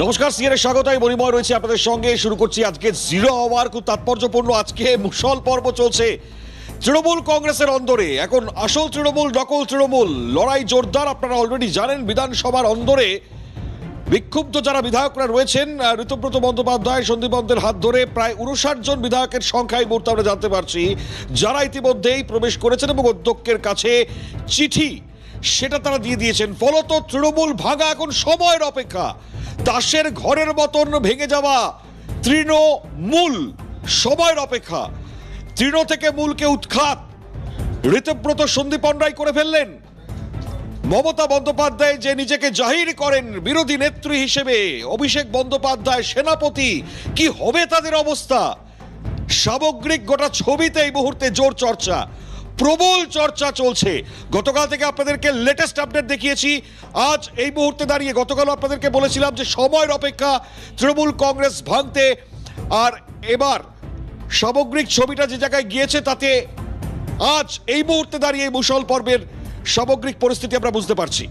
নমস্কার, সিএনএ স্বাগত। আমি মণিময় রয়েছে আপনাদের সঙ্গে। শুরু করছি আজকে জিরো আওয়ার। খুব তাৎপর্যপূর্ণ আজকে মুষল পর্ব চলছে তৃণমূল কংগ্রেসের অন্দরে। এখন আসল তৃণমূল, নকল তৃণমূল, লড়াই জোরদার। আপনারা অলরেডি জানেন বিধানসভার অন্দরে বিক্ষুব্ধ যারা বিধায়করা রয়েছেন, ঋতব্রত বন্দ্যোপাধ্যায়, সন্দীপ বন্দ্যোপাধ্যায়ের হাত ধরে প্রায় 59 জন বিধায়কের সংখ্যা এই মুহূর্তে আমরা জানতে পারছি, যারা ইতিমধ্যেই প্রবেশ করেছেন এবং অধ্যক্ষের কাছে চিঠি সেটা তারা দিয়ে দিয়েছেন। ফলত তৃণমূল ভাঙা এখন সময়ের অপেক্ষা। তাসের ঘরের মতন ভেঙে যাওয়া তৃণমূল সময়ের অপেক্ষা। তৃণ থেকে মূলকে উৎখাত ঋতব্রত সন্দীপনরাই করে ফেললেন। মমতা বন্দ্যোপাধ্যায় যে নিজেকে জাহির করেন বিরোধী নেত্রী হিসেবে, অভিষেক বন্দ্যোপাধ্যায় সেনাপতি, কি হবে তাদের অবস্থা? সামগ্রিক গোটা ছবিতে এই মুহূর্তে জোর চর্চা, প্রবল চর্চা চলছে। গতকাল থেকে আপনাদেরকে লেটেস্ট আপডেট দেখিয়েছি। আজ এই মুহূর্তে দাঁড়িয়ে গতকাল আপনাদেরকে বলেছিলাম যে সময়ের অপেক্ষা তৃণমূল কংগ্রেস ভাঙতে। আর এবার সামগ্রিক ছবিটা যে জায়গায় গিয়েছে তাতে আজ এই মুহূর্তে দাঁড়িয়ে এই মুষল পর্বের সামগ্রিক পরিস্থিতি আমরা বুঝতে পারছি।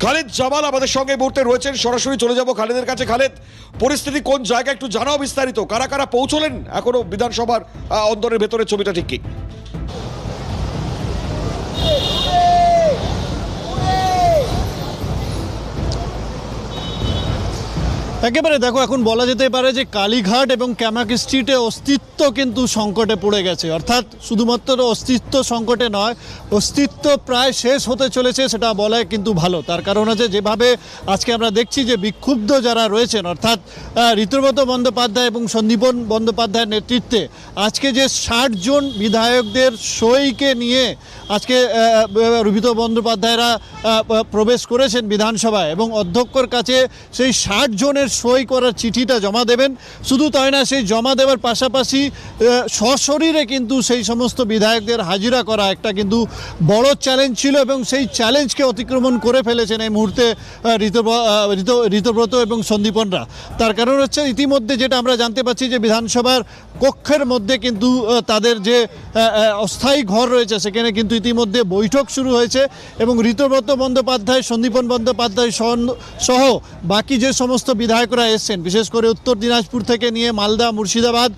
খালেদ জামাল আমাদের সঙ্গে এই মুহূর্তে রয়েছেন, সরাসরি চলে যাব খালেদের কাছে। খালেদ, পরিস্থিতি কোন জায়গায় একটু জানাও বিস্তারিত। কারা কারা পৌঁছলেন এখনো বিধানসভার অন্দরের ভেতরে, ছবিটা ঠিক কি? একেবারে দেখো, এখন বলা যেতে পারে যে কালীঘাট এবং ক্যামাক স্ট্রিটে অস্তিত্ব কিন্তু সংকটে পড়ে গেছে। অর্থাৎ শুধুমাত্র অস্তিত্ব সংকটে নয়, অস্তিত্ব প্রায় শেষ হতে চলেছে, সেটা বলাই কিন্তু ভালো। তার কারণ হচ্ছে যেভাবে আজকে আমরা দেখছি যে বিক্ষুব্ধ যারা রয়েছেন, অর্থাৎ ঋতব্রত বন্দ্যোপাধ্যায় এবং সন্দীপন বন্দ্যোপাধ্যায়ের নেতৃত্বে আজকে যে 60 জন বিধায়কদের সইকে নিয়ে আজকে ঋতব্রত বন্দ্যোপাধ্যায়রা প্রবেশ করেছেন বিধানসভায় এবং অধ্যক্ষর কাছে সেই 60 জনের সই করার চিঠিটা জমা দেবেন। শুধু তাই না, সেই জমা দেওয়ার পাশাপাশি সশরীরে কিন্তু সেই সমস্ত বিধায়কদের হাজিরা করা একটা কিন্তু বড় চ্যালেঞ্জ ছিল এবং সেই চ্যালেঞ্জকে অতিক্রমণ করে ফেলেছেন এই মুহূর্তে ঋতব্রত এবং সন্দীপনরা। তার কারণ হচ্ছে ইতিমধ্যে যেটা আমরা জানতে পারছি যে বিধানসভার কক্ষের মধ্যে কিন্তু তাদের যে অস্থায়ী ঘর রয়েছে সেখানে কিন্তু ইতিমধ্যে বৈঠক শুরু হয়েছে এবং ঋতব্রত বন্দ্যোপাধ্যায়, সন্দীপন বন্দ্যোপাধ্যায় সহ বাকি যে সমস্ত বিধায়করা এসছেন, বিশেষ করে উত্তর দিনাজপুর থেকে নিয়ে মালদা, মুর্শিদাবাদ,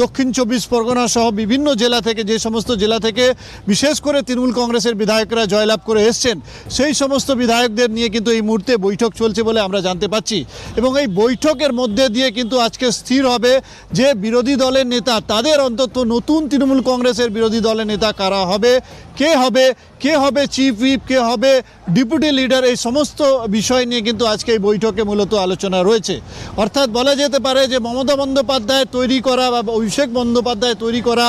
দক্ষিণ 24 পরগনা সহ বিভিন্ন জেলা থেকে, যে সমস্ত জেলা থেকে বিশেষ করে তৃণমূল কংগ্রেসের বিধায়করা জয়লাভ করে এসছেন, সেই সমস্ত বিধায়কদের নিয়ে কিন্তু এই মুহূর্তে বৈঠক চলছে বলে আমরা জানতে পাচ্ছি। এবং এই বৈঠকের মধ্যে দিয়ে কিন্তু আজকে স্থির হবে যে বিরোধী দলের নেতা, তাদের অন্তত নতুন তৃণমূল কংগ্রেসের বিরোধী দলের নেতা কারা হবে, কে হবে চিফ হুইপ, কে হবে ডেপুটি লিডার, এই সমস্ত বিষয় নিয়ে কিন্তু আজকে এই বৈঠকে মূলত আলোচনা রয়েছে। অর্থাৎ বলা যেতে পারে যে মমতা বন্দ্যোপাধ্যায় তৈরি করা বা অভিষেক বন্দ্যোপাধ্যায় তৈরি করা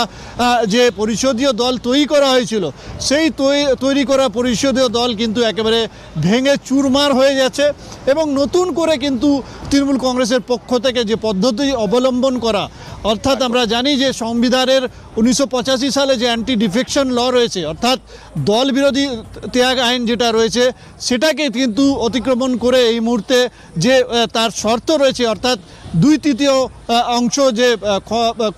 যে পরিষদীয় দল তৈরি করা হয়েছিল, সেই তৈরি করা পরিষদীয় দল কিন্তু একেবারে ভেঙে চুরমার হয়ে যাচ্ছে এবং নতুন করে কিন্তু তৃণমূল কংগ্রেসের পক্ষ থেকে যে পদ্ধতি অবলম্বন করা, অর্থাৎ আমরা জানি যে সংবিধানের 1985 সালে যে অ্যান্টি ডিফেকশন ল রয়েছে, অর্থাৎ দল বিরোধী ত্যাগ আইন যেটা রয়েছে, সেটাকে কিন্তু অতিক্রমণ করে এই মুহূর্তে যে তার শর্ত রয়েছে, অর্থাৎ 2/3 অংশ যে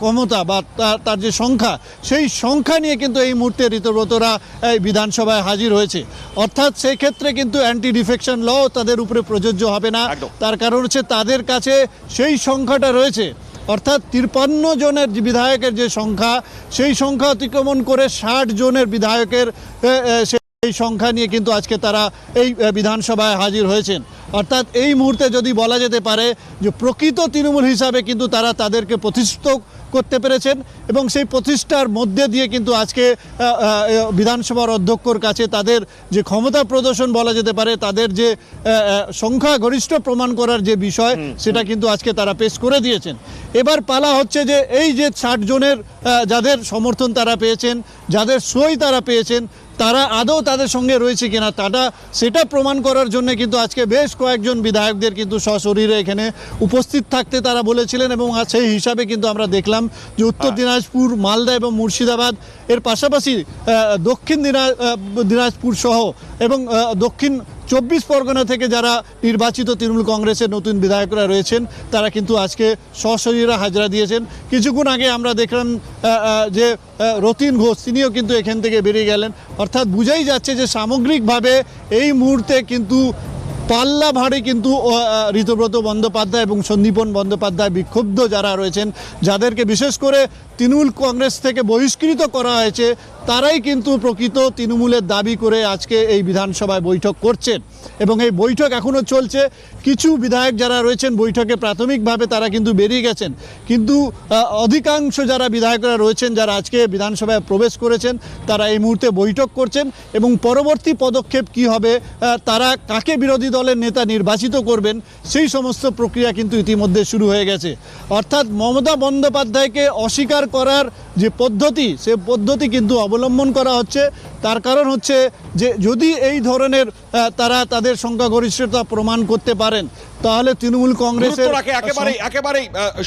ক্ষমতা বা তার যে সংখ্যা, সেই সংখ্যা নিয়ে কিন্তু এই মুহূর্তে ঋতব্রতরা এই বিধানসভায় হাজির হয়েছে। অর্থাৎ সেই ক্ষেত্রে কিন্তু অ্যান্টি ডিফেকশন ল তাদের উপরে প্রযোজ্য হবে না। তার কারণ হচ্ছে তাদের কাছে সেই সংখ্যাটা রয়েছে, অর্থাৎ 53 জনের যে বিধায়কের যে সংখ্যা, সেই সংখ্যা অতিক্রমণ করে 60 জনের বিধায়কের এই সংখ্যা নিয়ে কিন্তু আজকে তারা এই বিধানসভায় হাজির হয়েছেন। অর্থাৎ এই মুহূর্তে যদি বলা যেতে পারে যে প্রকৃত তৃণমূল হিসাবে কিন্তু তারা তাদেরকে প্রতিষ্ঠিত করতে পেরেছেন এবং সেই প্রতিষ্ঠার মধ্যে দিয়ে কিন্তু আজকে বিধানসভার অধ্যক্ষর কাছে তাদের যে ক্ষমতা প্রদর্শন বলা যেতে পারে, তাদের যে সংখ্যাগরিষ্ঠ প্রমাণ করার যে বিষয়, সেটা কিন্তু আজকে তারা পেশ করে দিয়েছেন। এবার পালা হচ্ছে যে এই যে 60 জনের যাদের সমর্থন তারা পেয়েছেন, যাদের সই তারা পেয়েছেন, তারা আদৌ তাদের সঙ্গে রয়েছে কিনা সেটা প্রমাণ করার জন্য কিন্তু আজকে বেশ কয়েকজন বিধায়কদের কিন্তু সশরীরে এখানে উপস্থিত থাকতে তারা বলেছিলেন এবং সেই হিসাবে কিন্তু আমরা দেখলাম যে উত্তর দিনাজপুর, মালদা এবং মুর্শিদাবাদ, এর পাশাপাশি দক্ষিণ দিনাজপুর সহ এবং দক্ষিণ 24 পরগনা থেকে যারা নির্বাচিত তৃণমূল কংগ্রেসের নতুন বিধায়করা রয়েছেন, তারা কিন্তু আজকে সশরীরে হাজরা দিয়েছেন। কিছুক্ষণ আগে আমরা দেখলাম যে রতিন ঘোষ, তিনিও কিন্তু এখান থেকে বেরিয়ে গেলেন। অর্থাৎ বুঝাই যাচ্ছে যে সামগ্রিকভাবে এই মুহূর্তে কিন্তু পাল্লা ভারে কিন্তু ঋতব্রত বন্দ্যোপাধ্যায় এবং সন্দীপন বন্দ্যোপাধ্যায় বিক্ষুব্ধ যারা রয়েছেন, যাদেরকে বিশেষ করে তৃণমূল কংগ্রেস থেকে বহিষ্কৃত করা হয়েছে, তারাই কিন্তু প্রকৃত তৃণমূলের দাবি করে আজকে এই বিধানসভায় বৈঠক করছেন এবং এই বৈঠক এখনও চলছে। কিছু বিধায়ক যারা রয়েছেন বৈঠকে প্রাথমিকভাবে তারা কিন্তু বেরিয়ে গেছেন, কিন্তু অধিকাংশ যারা বিধায়করা রয়েছেন যারা আজকে বিধানসভায় প্রবেশ করেছেন তারা এই মুহূর্তে বৈঠক করছেন এবং পরবর্তী পদক্ষেপ কি হবে, তারা কাকে বিরোধী দলের নেতা নির্বাচিত করবেন সেই সমস্ত প্রক্রিয়া কিন্তু ইতিমধ্যে শুরু হয়ে গেছে। অর্থাৎ মমতা বন্দ্যোপাধ্যায়কে অস্বীকার করার যে পদ্ধতি, সে পদ্ধতি কিন্তু অবলম্বন করা হচ্ছে। তার কারণ হচ্ছে যে যদি এই ধরনের তারা তাদের সংখ্যাগরিষ্ঠতা প্রমাণ করতে পারেন তাহলে তৃণমূল কংগ্রেসের একেবারেই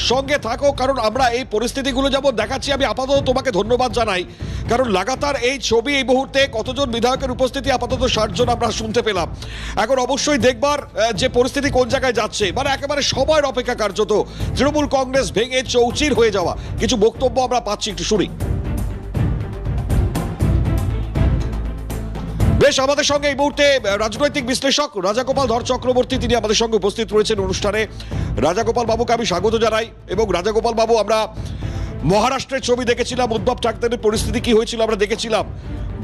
সঙ্গে থাকো, কারণ আমরা এই পরিস্থিতিগুলো যেমন দেখাচ্ছি। আমি আপাতত তোমাকে ধন্যবাদ জানাই, কারণ লাগাতার এই ছবি এই মুহূর্তে কতজন বিধায়কের উপস্থিতি, আপাতত 60 জন আমরা শুনতে পেলাম। এখন অবশ্যই দেখবার যে পরিস্থিতি কোন জায়গায় যাচ্ছে, মানে একেবারে সময়ের অপেক্ষা কার্যত তৃণমূল কংগ্রেস ভেঙে চৌচির হয়ে যাওয়া। কিছু বক্তব্য আমরা পাচ্ছি, একটু শুনি। বেশ, আমাদের সঙ্গে এই মুহূর্তে রাজনৈতিক বিশ্লেষক রাজাগোপাল ধর চক্রবর্তী, তিনি আমাদের সঙ্গে উপস্থিত রয়েছেন অনুষ্ঠানে। রাজাগোপাল বাবুকে আমি স্বাগত জানাই। এবং রাজাগোপাল বাবু, আমরা মহারাষ্ট্রের ছবি দেখেছিলাম, উদ্ধব ঠাকরের পরিস্থিতি কি হয়েছিল আমরা দেখেছিলাম।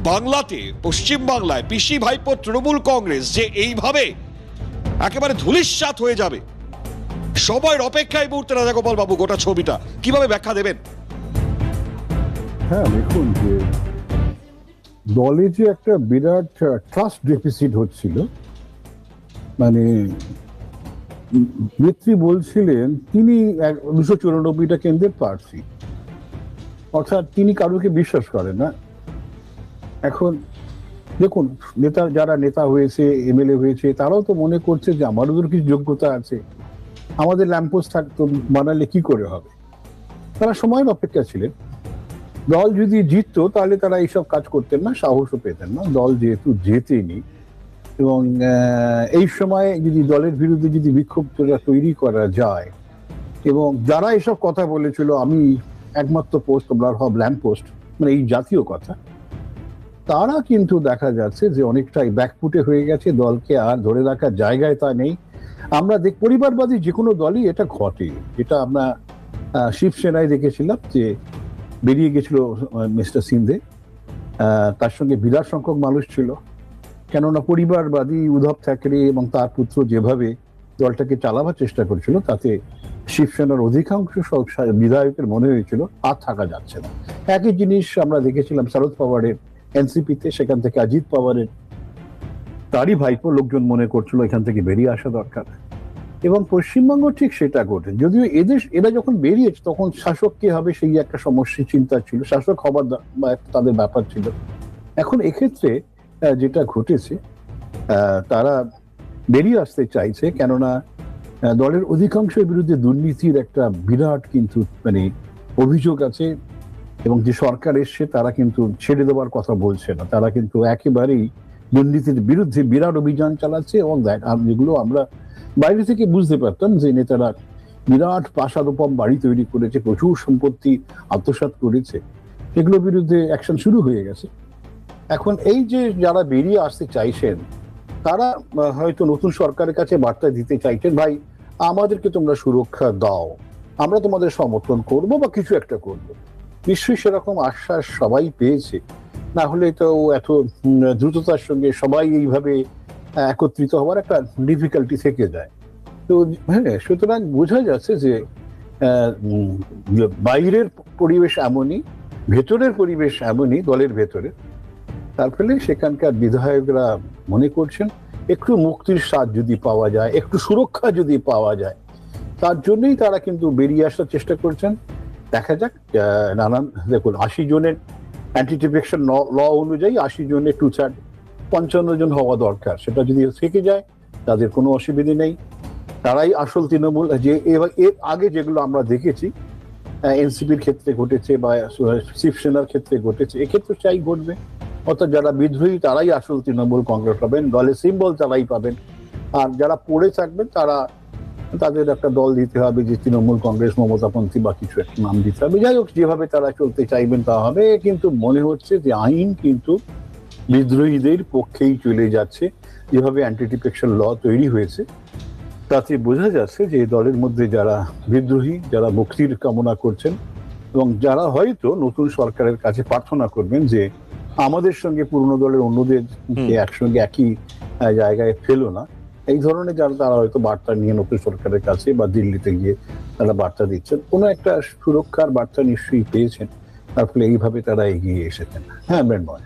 বাংলাতে, পশ্চিম বাংলায় পিসি ভাইপো তৃণমূল কংগ্রেস যে এইভাবে একেবারে ধূলিসাৎ হয়ে যাবে, সময়ের অপেক্ষা এই মুহূর্তে। রাজাগোপাল বাবু, গোটা ছবিটা কিভাবে ব্যাখ্যা দেবেন? হ্যাঁ, দেখুন যে দলে যে একটা বিরাট ট্রাস্ট ডেফিসিট হচ্ছিল, মানে নেত্রী বলছিলেন তিনি 294টা কেন্দ্রের প্রার্থী, অর্থাৎ তিনি কারোকে বিশ্বাস করেন না। এখন দেখুন, যারা নেতা হয়েছে, এমএলএ হয়েছে, তারাও তো মনে করছে যে আমাদেরও কিছু যোগ্যতা আছে, আমাদের ল্যাম্পোস্ট থাকতো, বানালে কি করে হবে। তারা সময়ের অপেক্ষা ছিলেন। দল যদি জিততো তাহলে তারা এইসব কাজ করতেন না, সাহসও পেতেন না। দল যেহেতু জেতেনি এবং এই সময় যদি দলের বিরুদ্ধে যদি বিক্ষোভটা তৈরি করা যায়, এবং যারা এসব কথা বলেছিল আমি একমাত্র পোস্ট, তোমরা হব ল্যাম্প পোস্ট, মানে এই জাতীয় কথা, তারা কিন্তু দেখা যাচ্ছে যে অনেকটাই ব্যাকফুটে হয়ে গেছে। দলকে আর ধরে রাখার জায়গায় তা নেই। আমরা পরিবারবাদী যে কোনো দলই এটা ঘটে। এটা আমরা শিবসেনায় দেখেছিলাম যে বেরিয়ে গেছিল মিস্টার সিন্ধে, তার সঙ্গে বিরাট সংখ্যক মানুষ ছিল। কেননা পরিবারবাদী উদ্ধব ঠাকরে এবং তার পুত্র যেভাবে দলটাকে চালাবার চেষ্টা করেছিল, তাতে শিবসেনার অধিকাংশ বিধায়কের মনে হয়েছিল আর থাকা যাচ্ছে না। একই জিনিস আমরা দেখেছিলাম শরদ পাওয়ারের এনসিপিতে, সেখান থেকে অজিত পাওয়ারের তারই ভাইপো লোকজন মনে করছিল এখান থেকে বেরিয়ে আসা দরকার। এবং পশ্চিমবঙ্গ ঠিক সেটা ঘটে। যদিও এরা যখন বেরিয়েছে তখন শাসক কে হবে সেই একটা সমস্যা চিন্তা ছিল, শাসক হবার তাদের ব্যাপার ছিল। এখন এক্ষেত্রে যেটা ঘটেছে, তারা বেরিয়ে আসতে চাইছে, কেননা দলের অধিকাংশের বিরুদ্ধে দুর্নীতির একটা বিরাট কিন্তু মানে অভিযোগ আছে, এবং যে সরকার এসছে তারা কিন্তু ছেড়ে দেওয়ার কথা বলছে না। তারা কিন্তু একেবারেই দুর্নীতির বিরুদ্ধে বিরাট অভিযান চালাচ্ছে। এবং যেগুলো আমরা বাইরে থেকে বুঝতে পারতাম যে নেতারা বিরাট প্রাসাদোপম বাড়ি তৈরি করেছে, প্রচুর সম্পত্তি আত্মসাৎ করেছে, এগুলোর বিরুদ্ধে অ্যাকশন শুরু হয়ে গেছে। এখন এই যে যারা বেরিয়ে আসতে চাইছেন, তারা হয়তো নতুন সরকারের কাছে বার্তা দিতে চাইছেন, ভাই আমাদেরকে তোমরা সুরক্ষা দাও, আমরা তোমাদের সমর্থন করব বা কিছু একটা করব। নিশ্চয়ই সেরকম আশ্বাস সবাই পেয়েছে, না হলে তো এত দ্রুততার সঙ্গে সবাই এইভাবে একত্রিত হওয়ার একটা ডিফিকাল্টি থেকে যায়। তো হ্যাঁ, সুতরাং বোঝা যাচ্ছে যে বাইরের পরিবেশ এমনই, ভেতরের পরিবেশ এমনই দলের ভেতরে। তার ফলে সেখানকার বিধায়করা মনে করছেন একটু মুক্তির স্বাদ যদি পাওয়া যায়, একটু সুরক্ষা যদি পাওয়া যায়, তার জন্যই তারা কিন্তু বেরিয়ে আসার চেষ্টা করছেন। দেখা যাক, নানান দেখুন 80 জনের অ্যান্টি ডিফেকশন ল অনুযায়ী 80 জনের 2/3 55 জন হওয়া দরকার। সেটা যদি থেকে যায় তাদের কোনো অসুবিধা নেই, তারাই আসল তৃণমূল। যে এর আগে যেগুলো আমরা দেখেছি এনসিপির ক্ষেত্রে ঘটেছে বা শিবসেনার ক্ষেত্রে ঘটেছে, এক্ষেত্রে চাই ঘটবে। অর্থাৎ যারা বিদ্রোহী তারাই আসল তৃণমূল কংগ্রেস পাবেন, দলের সিম্বল তারাই পাবেন। আর যারা পড়ে থাকবেন তারা, তাদের একটা দল দিতে হবে যে তৃণমূল কংগ্রেস মমতাপন্থী বা কিছু একটা নাম দিতে হবে। যাই হোক, যেভাবে তারা চলতে চাইবেন তা হবে। কিন্তু মনে হচ্ছে যে আইন কিন্তু বিদ্রোহীদের পক্ষেই চলে যাচ্ছে। যেভাবে অ্যান্টি ডিফেকশন ল তৈরি হয়েছে তাতে বোঝা যাচ্ছে যে এই দলের মধ্যে যারা বিদ্রোহী, যারা মুক্তির কামনা করছেন এবং যারা হয়তো নতুন সরকারের কাছে প্রার্থনা করবেন যে আমাদের সঙ্গে পুরনো দলের অন্যদের একসঙ্গে একই জায়গায় ফেলো না, এই ধরনের যারা তারা হয়তো বার্তা নিয়ে নতুন সরকারের কাছে বা দিল্লিতে গিয়ে তারা বার্তা দিচ্ছেন, কোনো একটা সুরক্ষার বার্তা নিশ্চয়ই পেয়েছেন, তার ফলে এইভাবে তারা এগিয়ে এসেছেন। হ্যাঁ মৃন্ময়,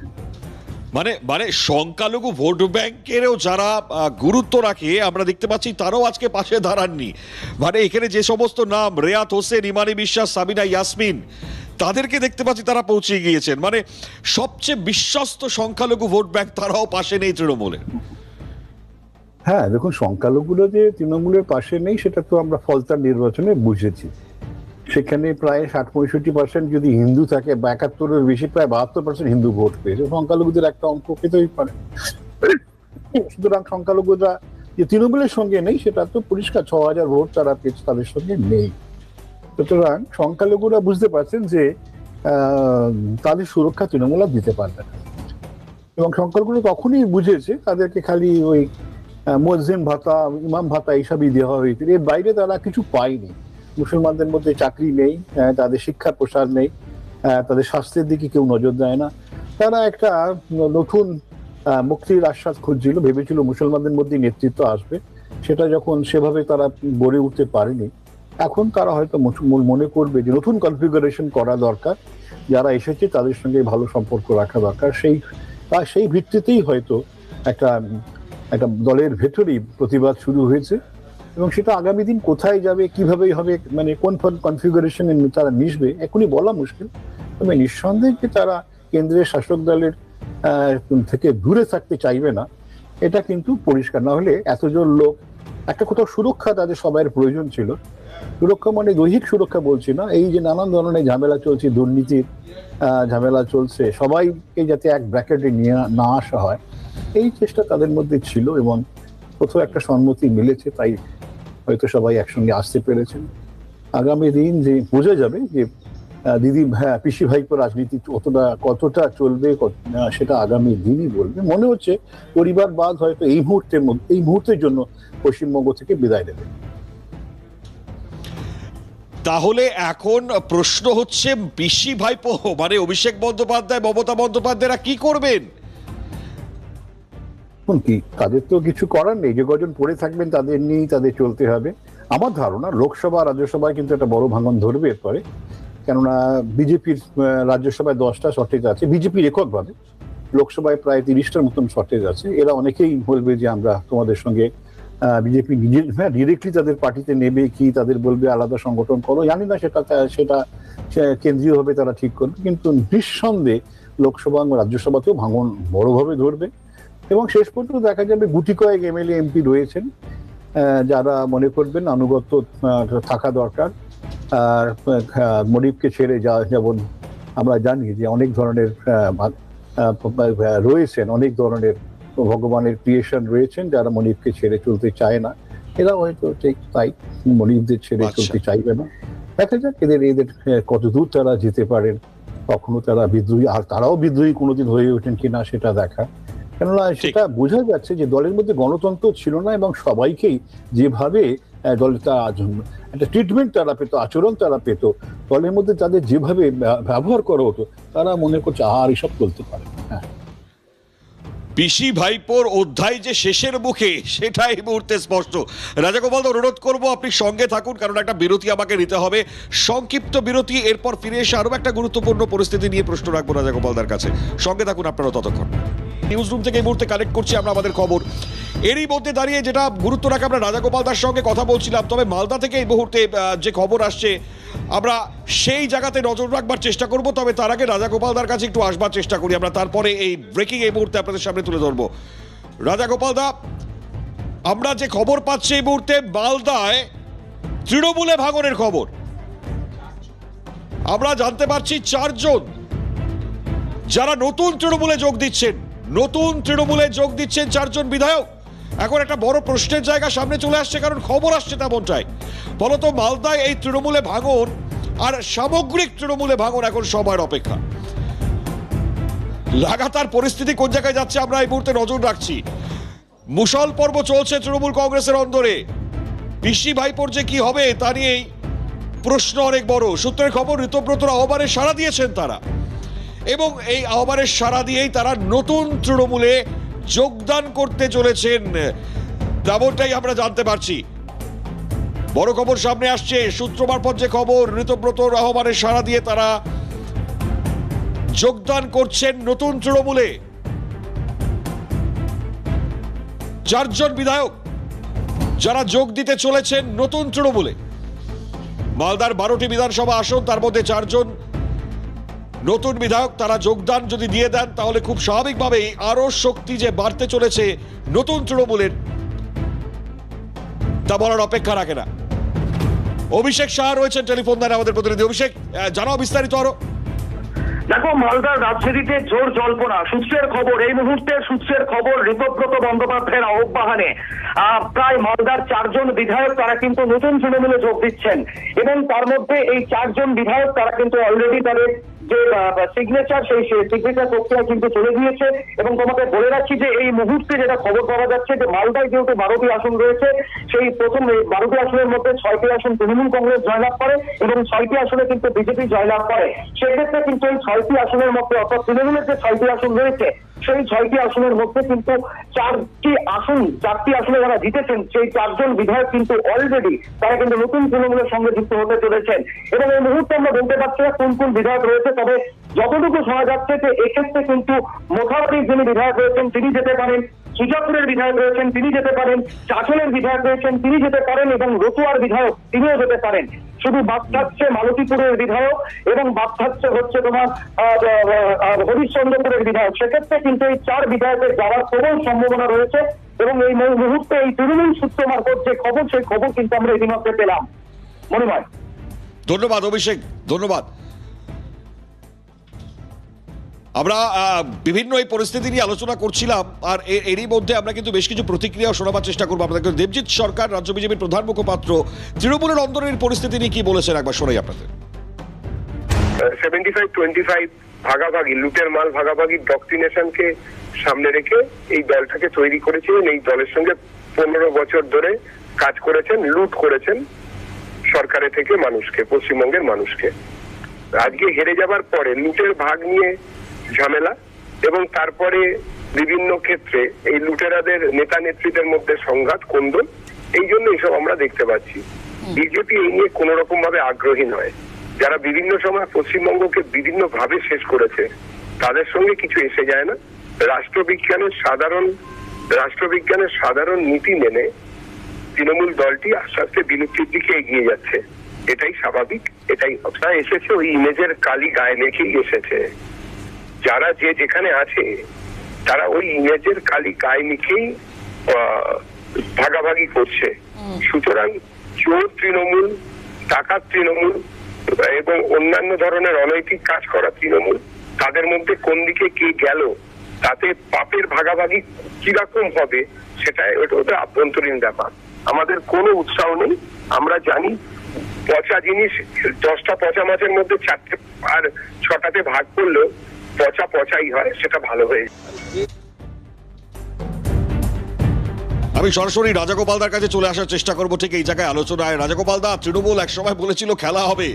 মানে সংখ্যালঘু ভোট ব্যাংকেরও যারা গুরুত্ব রাখে আমরা দেখতে পাচ্ছি তারাও আজকে পাশে দাঁড়াননি। মানে এখানে যে সমস্ত নাম রেয়াত হোসেন, ইমানি বিশ্বাস, সাবিনা ইয়াসমিন, তাদেরকে দেখতে পাচ্ছি তারা পৌঁছে গিয়েছেন। মানে সবচেয়ে বিশ্বস্ত সংখ্যালঘু ভোট ব্যাংক তারাও পাশে নেই তৃণমূলের। হ্যাঁ দেখুন, সংখ্যালঘুরা যে তৃণমূলের পাশে নেই সেটা তো আমরা ফলতার নির্বাচনে বুঝেছি। সেখানে প্রায় 60-65% যদি হিন্দু থাকে, 71-এর বেশি, প্রায় 72% হিন্দু ভোট পেয়েছে। সংখ্যালঘুদের একটা অঙ্ক পেতেই পারে। সুতরাং সংখ্যালঘুরা যে তৃণমূলের সঙ্গে নেই সেটা তো পরিষ্কার, 6000 ভোট তারা পেয়েছে, তাদের সঙ্গে নেই। সুতরাং সংখ্যালঘুরা বুঝতে পারছেন যে তাদের সুরক্ষা তৃণমূল আর দিতে পারবে না, এবং সংখ্যালঘুরা তখনই বুঝেছে তাদেরকে খালি ওই মুয়াজ্জিন ভাতা, ইমাম ভাতা এইসবই দেওয়া হয়েছে, এর বাইরে তারা কিছু পায়নি। মুসলমানদের মধ্যে চাকরি নেই, তাদের শিক্ষার প্রসার নেই, তাদের স্বাস্থ্যের দিকে কেউ নজর দেয় না। তারা একটা নতুন মুক্তির আশ্বাস খুঁজছিল, ভেবেছিল মুসলমানদের মধ্যে নেতৃত্ব আসবে, সেটা যখন সেভাবে তারা গড়ে উঠতে পারেনি, এখন তারা হয়তো মনে করবে যে নতুন কনফিগারেশন করা দরকার, যারা এসেছে তাদের সঙ্গে ভালো সম্পর্ক রাখা দরকার। সেই ভিত্তিতেই হয়তো একটা দলের ভেতরেই প্রতিবাদ শুরু হয়েছে, এবং সেটা আগামী দিন কোথায় যাবে, কিভাবে হবে, মানে কোন কনফিগারেশনে তারা মিশবে এখনই বলা মুশকিল। তবে নিঃসন্দেহে যে তারা কেন্দ্রের শাসক দলের থেকে দূরে থাকতে চাইবে না এটা কিন্তু পরিষ্কার। না হলে এতজন লোক, একটা কোথাও সুরক্ষা তাদের সবাই প্রয়োজন ছিল। সুরক্ষা মানে দৈহিক সুরক্ষা বলছি না, এই যে নানান ধরনের ঝামেলা চলছে, দুর্নীতির ঝামেলা চলছে, সবাইকে যাতে এক ব্র্যাকেটে নিয়ে না আসা হয়, এই চেষ্টা তাদের মধ্যে ছিল, এবং কোথাও একটা সম্মতি মিলেছে, তাই হয়তো সবাই একসঙ্গে আসতে পেরেছেন। আগামী দিন যে বোঝা যাবে যে পিসি ভাইপো রাজনীতি কতটা চলবে সেটা আগামী দিনই বলবে। মনে হচ্ছে পরিবারবাদ হয়তো এই মুহূর্তের জন্য পশ্চিমবঙ্গ থেকে বিদায় নেবে। তাহলে এখন প্রশ্ন হচ্ছে পিসি ভাইপো মানে অভিষেক বন্দ্যোপাধ্যায়, মমতা বন্দ্যোপাধ্যায়রা কি করবেন? কি তাদের তো কিছু করার নেই, যে কজন পড়ে থাকবেন তাদের নিয়েই তাদের চলতে হবে। আমার ধারণা লোকসভা রাজ্যসভায় কিন্তু একটা বড় ভাঙন ধরবে এরপরে, কেননা বিজেপির রাজ্যসভায় 10টা শর্টেজ আছে, বিজেপির এককভাবে লোকসভায় প্রায় 30টার মতন শর্টেজ আছে। এরা অনেকেই বলবে যে আমরা তোমাদের সঙ্গে, বিজেপি ডিরেক্টলি তাদের পার্টিতে নেবে কি তাদের বলবে আলাদা সংগঠন করো, জানি না, সেটা কেন্দ্রীয়ভাবে তারা ঠিক করবে। কিন্তু নিঃসন্দেহে লোকসভা এবং রাজ্যসভাতেও ভাঙন বড়ভাবে ধরবে, এবং শেষ পর্যন্ত দেখা যাবে গুটি কয়েক এমএলএ এমপি রয়েছেন যারা মনে করবেন আনুগত্য থাকা দরকার। আর মনিপকে ছেড়ে যেমন আমরা জানি যে অনেক ধরনের রয়েছেন, অনেক ধরনের ভগবানের ক্রিয়েশন রয়েছেন যারা মনিপকে ছেড়ে চলতে চায় না, এরা হয়তো ঠিক তাই মনিপদের ছেড়ে চলতে চাইবে না। দেখা যাক এদের কতদূর তারা যেতে পারেন, কখনো তারা বিদ্রোহী, আর তারাও বিদ্রোহী কোনোদিন হয়ে ওঠেন কিনা সেটা দেখা। কেননা সেটা বোঝা যাচ্ছে যে দলের মধ্যে গণতন্ত্র ছিল না, এবং সবাইকেই যেভাবে দলটা একটা ট্রিটমেন্ট তারা পেত, আচরণ তারা পেত, দলের মধ্যে তাদের যেভাবে ব্যবহার করা হতো, তারা মনে করছে আর এসব চলতে পারে। হ্যাঁ, পিসি ভাইপোর অধ্যায় যে শেষের মুখে সেটা এই মুহূর্তে স্পষ্ট। রাজাগোপাল দা, অনুরোধ করবো আপনি সঙ্গে থাকুন, কারণ একটা বিরতি আমাকে নিতে হবে, সংক্ষিপ্ত বিরতি। এরপর ফিরে এসে আরো একটা গুরুত্বপূর্ণ পরিস্থিতি নিয়ে প্রশ্ন রাখবো রাজাগোপাল দার কাছে। সঙ্গে থাকুন আপনারা ততক্ষণ। নিউজ রুম থেকে এই মুহূর্তে কালেক্ট করছি আমরা আমাদের খবর। এরই মধ্যে দাঁড়িয়ে যেটা গুরুত্ব রাখে, আমরা রাজাগোপাল দার সঙ্গে কথা বলছিলাম, তবে মালদা থেকে এই মুহূর্তে যে খবর আসছে আমরা সেই জায়গাতে নজর রাখবার চেষ্টা করব। তবে তার আগে রাজাগোপাল দার কাছে একটু আসবার চেষ্টা করি আমরা, তারপরে এই ব্রেকিং এই মুহূর্তে আপনাদের সামনে তুলে ধরবো। রাজাগোপাল দা, আমরা যে খবর পাচ্ছি এই মুহূর্তে মালদায় তৃণমূলে ভাঙনের খবর, আমরা জানতে পারছি 4 জন যারা নতুন তৃণমূলে যোগ দিচ্ছেন, 4 জন বিধায়ক। এখন একটা বড় প্রশ্নের জায়গা সামনে চলে আসছে, কারণ খবর আসছে তেমনটাই। ফলত মালদায় এই তৃণমূলে ভাঙন আর সামগ্রিক তৃণমূলে ভাঙন এখন সময়ের অপেক্ষা। লাগাতার পরিস্থিতি কোন জায়গায় যাচ্ছে আমরা এই মুহূর্তে নজর রাখছি। মুষল পর্ব চলছে তৃণমূল কংগ্রেসের অন্দরে। পিসি ভাইপোর যে কি হবে তা নিয়েই প্রশ্ন অনেক বড়। সূত্রের খবর, ঋতব্রতর আহ্বানে সাড়া দিয়েছেন তারা, এবং এই আহ্বানের সাড়া দিয়েই তারা নতুন তৃণমূলে যোগদান করতে চলেছেন, তেমনটাই আমরা জানতে পারছি। বড় খবর সামনে আসছে, সূত্র মারফত যে খবর, ঋতব্রতর আহ্বানে সাড়া দিয়ে তারা যোগদান করছেন নতুন তৃণমূলে। 4 জন বিধায়ক যারা যোগ দিতে চলেছেন নতুন তৃণমূলে। মালদার 12টি বিধানসভা আসন, তার মধ্যে 4 জন নতুন বিধায়ক তারা যোগদান যদি দিয়ে দেন, তাহলে খুব স্বাভাবিকভাবেই আরো শক্তি যে বাড়তে চলেছে নতুন তৃণমূলের, তা বলার অপেক্ষা রাখে না। অভিষেক শাহ রয়েছেন টেলিফোন লাইনে আমাদের প্রতিনিধি। অভিষেক, জানাও বিস্তারিত আরো। দেখো, মালদার রাজনীতিতে জোর জল্পনা। সূত্রের খবর, এই মুহূর্তে সূত্রের খবর, ঋতব্রত বন্দ্যোপাধ্যায়ের আহ্বানে প্রায় মালদার 4 জন বিধায়ক তারা কিন্তু নতুন তৃণমূলে যোগ দিচ্ছেন, এবং তার মধ্যে এই 4 জন বিধায়ক তারা কিন্তু অলরেডি তাদের যে সিগনেচার, সেই সিগনেচার প্রক্রিয়া কিন্তু চলে গিয়েছে। এবং তোমাকে বলে রাখছি যে এই মুহূর্তে যেটা খবর পাওয়া যাচ্ছে যে মালদায় যেহেতু 12টি আসন রয়েছে, সেই প্রথম 12টি আসনের মধ্যে 6টি আসন তৃণমূল কংগ্রেস জয়লাভ করে এবং 6টি আসনে কিন্তু বিজেপি জয়লাভ করে। সেক্ষেত্রে কিন্তু এই 6টি আসনের মধ্যে, অর্থাৎ তৃণমূলের যে 6টি আসন রয়েছে, সেই 6টি আসনের মধ্যে কিন্তু 4টি আসনে যারা জিতেছেন, সেই 4 জন বিধায়ক কিন্তু অলরেডি তারা কিন্তু নতুন তৃণমূলের সঙ্গে যুক্ত হতে চলেছেন। এবং এই মুহূর্তে আমরা বলতে পারছি না কোন কোন বিধায়ক রয়েছে, তবে যতটুকু শোনা যাচ্ছে যে এক্ষেত্রে কিন্তু মোথাবাড়ির যিনি বিধায়ক রয়েছেন তিনি যেতে পারেন, সুজাপুরের বিধায়ক রয়েছেন তিনি যেতে পারেন, চাঁচলের বিধায়ক রয়েছেন তিনি যেতে পারেন, এবং রতুয়ার বিধায়ক তিনিও যেতে পারেন। শুধু বাদ থাকছে মালতীপুরের বিধায়ক এবং বাদ থাকছে হচ্ছে তোমার হরিশ্চন্দ্রপুরের বিধায়ক। সেক্ষেত্রে কিন্তু এই 4 বিধায়কের যাওয়ার প্রবল সম্ভাবনা রয়েছে, এবং এই মুহূর্তে এই তৃণমূল সূত্র মারফত যে খবর, সেই খবর কিন্তু আমরা ইতিমধ্যে পেলাম। মনিময়, ধন্যবাদ অভিষেক, ধন্যবাদ। আমরা বিভিন্ন এই পরিস্থিতি নিয়ে আলোচনা করছিলাম, আর এরই মধ্যে আমরা কিন্তু বেশ কিছু প্রতিক্রিয়া শোনাবার চেষ্টা করবো আপনাদের। দেবজিৎ সরকার, রাজ্য বিজেপির প্রধান মুখপাত্র, তৃণমূলের অন্দরের পরিস্থিতি নিয়ে কি বলেছেন একবার শোনাই আপনাদের। 75-25 ভাগাভাগি, লুটের মাল ভাগাভাগি ডক্ট্রিনেশনকে সামনে রেখে এই দলটাকে তৈরি করেছিলেন। এই দলের সঙ্গে 15 বছর ধরে কাজ করেছেন, লুট করেছেন সরকারের থেকে মানুষকে, পশ্চিমবঙ্গের মানুষকে। আজকে হেরে যাবার পরে লুটের ভাগ নিয়ে ঝামেলা, এবং তারপরে বিভিন্ন ক্ষেত্রে এই লুটেরাদের নেতা নেত্রীদের মধ্যে সংঘাত, কোন্দল, এই জন্য এইসব আমরা দেখতে পাচ্ছি। বিজেপি এই নিয়ে কোন রকম ভাবে আগ্রহী নয়। যারা বিভিন্ন সময় পশ্চিমবঙ্গকে বিভিন্ন ভাবে শেষ করেছে, তাদের সঙ্গে কিছু এসে যায় না। রাষ্ট্রবিজ্ঞানের সাধারণ নীতি মেনে তৃণমূল দলটি আস্তে আস্তে বিলুপ্তির দিকে এগিয়ে যাচ্ছে। এটাই স্বাভাবিক, এটাই এসেছে, ওই ইমেজের কালি গায়ে মেখেই এসেছে। যারা যেখানে আছে তারা ওই ইমেজের কালি গায়ে মেখেই ভাগাভাগি করছে। সুতরাং চোর তৃণমূল, টাকার তৃণমূল এবং অন্যান্য ধরনের অনৈতিক কাজ করা তৃণমূল, তাদের মধ্যে কোন দিকে কে গেল, তাতে পাপের ভাগাভাগি কিরকম হবে সেটা ওটা আভ্যন্তরীণ ব্যাপার। আমাদের কোনো উৎসাহ নেই। আমরা জানি পচা জিনিস, 10টা পচা মাছের মধ্যে 4টে আর 6টাতে ভাগ করলেও পচাই হয়, সেটা ভালো হয়ে। আমি সরাসরি রাজাগোপালদার কাছে চলে আসার চেষ্টা করবো ঠিক এই জায়গায় আলোচনায়। রাজাগোপালদা, তৃণমূল একসময় বলেছিল খেলা হবে,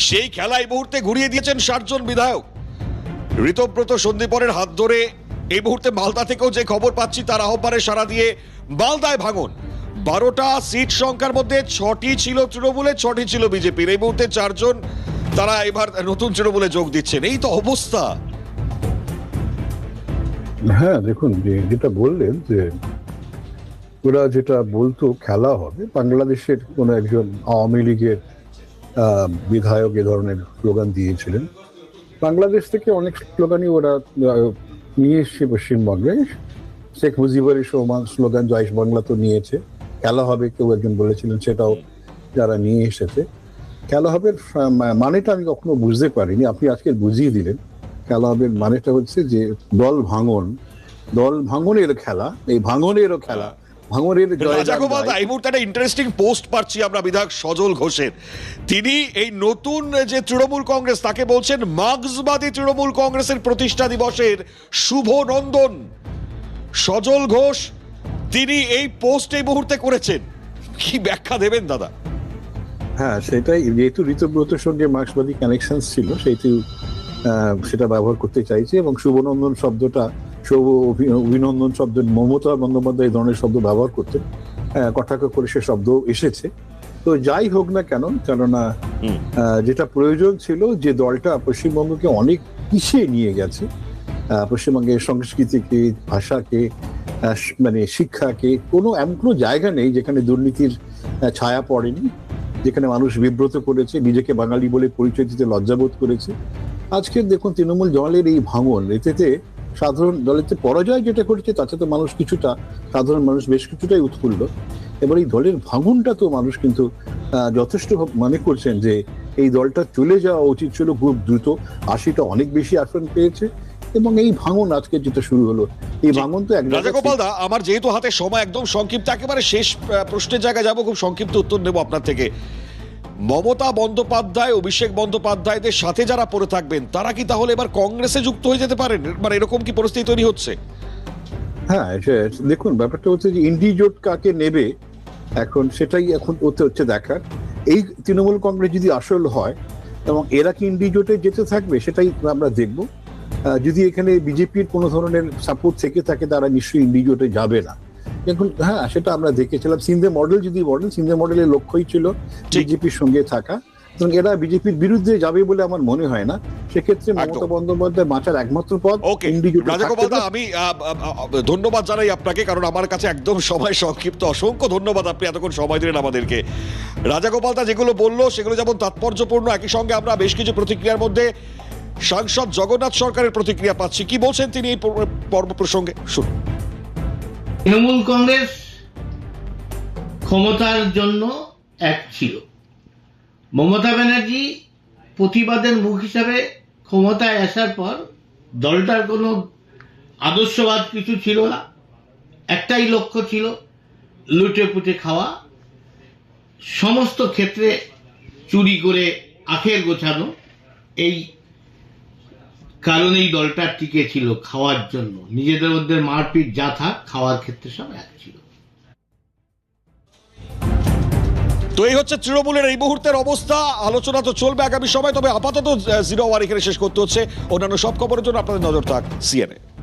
সেই খেলা এই মুহূর্তে ঘুরিয়ে দিয়েছেন 7 জন বিধায়ক। ঋতব্রত সন্দীপনের হাত ধরে এই মুহূর্তে মালদা থেকেও যে খবর পাচ্ছি, তার আহ্বানে সাড়া দিয়ে মালদায় ভাঙন। 12টা সিট সংখ্যার মধ্যে 6টি ছিল তৃণমূলের, 6টি ছিল বিজেপির। এই মুহূর্তে 4 জন তারা এবার নতুন তৃণমূলে যোগ দিচ্ছেন। এই তো অবস্থা। হ্যাঁ, দেখুন যেটা বললেন যে ওরা যেটা বলতো খেলা হবে, বাংলাদেশের কোনো একজন আওয়ামী লীগের বিধায়ক এ ধরনের স্লোগান দিয়েছিলেন। বাংলাদেশ থেকে অনেক স্লোগানই ওরা নিয়ে এসছে পশ্চিমবঙ্গে। শেখ মুজিবের স্লোগান জয় বাংলা তো নিয়েছে। খেলা হবে কেউ একজন বলেছিলেন, সেটাও যারা নিয়ে এসেছে। খেলা হবে মানেটা আমি কখনো বুঝতে পারিনি, আপনি আজকে বুঝিয়ে দিলেন। খেলা হবে মানেটা হচ্ছে যে দল ভাঙনের খেলা, এই ভাঙনেরও খেলা, ভাঙনের এই মুহূর্তে একটা ইন্টারেস্টিং পোস্ট পাচ্ছি আমরা বিধায়ক সজল ঘোষের। তিনি এই নতুন যে তৃণমূল কংগ্রেস, তাকে বলছেন মার্ক্সবাদী তৃণমূল কংগ্রেসের প্রতিষ্ঠা দিবসের শুভ নন্দন। সজল ঘোষ তিনি এই পোস্ট এই মুহূর্তে করেছেন, কি ব্যাখ্যা দেবেন দাদা? হ্যাঁ, সেটাই, যেহেতু ঋতব্রতের সঙ্গে মার্ক্সবাদী কানেকশন ছিল সেহেতু সেটা ব্যবহার করতে চাইছে, এবং শুভনন্দন শব্দটা, শুভ অভিনন্দন শব্দ, মমতা বন্দ্যোপাধ্যায় এই ধরনের শব্দ ব্যবহার করতেন, কটাক্ষ করে সে শব্দ এসেছে। তো যাই হোক না কেন, কেননা যেটা প্রয়োজন ছিল, যে দলটা পশ্চিমবঙ্গকে অনেক পিছিয়ে নিয়ে গেছে, পশ্চিমবঙ্গের সংস্কৃতিকে, ভাষাকে, মানে শিক্ষাকে, এমন কোনো জায়গা নেই যেখানে দুর্নীতির ছায়া পড়েনি, যেখানে মানুষ বিব্রত করেছে, নিজেকে বাঙালি বলে পরিচয় দিতে লজ্জাবোধ করেছে। আজকে দেখুন তৃণমূল দলের এই ভাঙন, এতে সাধারণ দলের পরাজয় যেটা করেছে তাতে তো মানুষ কিছুটা, সাধারণ মানুষ বেশ কিছুটাই উৎফুল্ল। এবার এই দলের ভাঙনটা তো মানুষ কিন্তু যথেষ্ট মনে করছেন যে এই দলটা চলে যাওয়া উচিত ছিল খুব দ্রুত। 80টা অনেক বেশি আসন পেয়েছে, এবং এই ভাঙন আজকে যেটা শুরু হলো, এই ভাঙন তো এক রাজাগোপাল দা, আমার যেহেতু হাতে সময় একদম সংক্ষিপ্ত, একেবারে শেষ প্রশ্নের জায়গায় যাবো, খুব সংক্ষিপ্ত উত্তর নেব আপনার থেকে। মমতা বন্দ্যোপাধ্যায়, অভিষেক বন্দ্যোপাধ্যায়দের সাথে যারা পড়ে থাকবেন, তারা কি তাহলে এবার কংগ্রেসে যুক্ত হয়ে যেতে পারেন? মানে এরকম কি পরিস্থিতি তৈরি হচ্ছে? হ্যাঁ, দেখুন ব্যাপারটা হচ্ছে যে ইন্ডি জোট কাকে নেবে, এখন সেটাই এখন হচ্ছে দেখার। এই তৃণমূল কংগ্রেস যদি আসল হয় এবং এরা কি ইন্ডি জোটে যেতে থাকবে, সেটাই আমরা দেখব। যদি এখানে বিজেপির কোনো ধরনের সাপোর্ট থেকে থাকে, তারা নিশ্চয়ই ইন্ডি জোটে যাবে না। এখন হ্যাঁ, সেটা আমরা দেখেছিলাম সিন্ধে মডেল, যদি বলেন সিন্ধে মডেলের লক্ষ্যই ছিল বিজেপির সঙ্গে থাকা, এবং এরা বিজেপির বিরুদ্ধে যাবে বলে আমার মনে হয় না। সেক্ষেত্রে মমতা বন্দ্যোপাধ্যায় বাঁচার একমাত্র পথ ইন্ডি জোটে। রাজাগোপাল দা, আমি ধন্যবাদ জানাই আপনাকে, কারণ আমার কাছে একদম সময় সংক্ষিপ্ত। অসংখ্য ধন্যবাদ, আপনি এতক্ষণ সময় দিলেন আমাদেরকে। রাজাগোপাল দা যেগুলো বললো সেগুলো যেমন তাৎপর্যপূর্ণ, একই সঙ্গে আমরা বেশ কিছু প্রতিক্রিয়ার মধ্যে সাংসদ জগন্নাথ সরকারের প্রতিক্রিয়া পাচ্ছি। কি বলছেন তিনি এই পর্ব প্রসঙ্গে, শুনুন। তৃণমূল কংগ্রেস ক্ষমতার জন্য এক ছিল। মমতা ব্যানার্জি প্রতিবাদের মুখ হিসাবে ক্ষমতায় আসার পর দলটার কোনো আদর্শবাদ কিছু ছিল না, একটাই লক্ষ্য ছিল লুটে পুটে খাওয়া, সমস্ত ক্ষেত্রে চুরি করে আখের গোছানো। এই কারণেই দলটা টিকে ছিল, খাওয়ার জন্য। নিজেদের মধ্যে মারপিট যা থাক, খাওয়ার ক্ষেত্রে সব এক ছিল। তো এই হচ্ছে তৃণমূলের এই মুহূর্তের অবস্থা। আলোচনা তো চলবে আগামী সময়, তবে আপাতত জিরো আওয়ার এখানে শেষ করতে হচ্ছে। অন্যান্য সব খবরের জন্য আপনাদের নজর থাক CNN।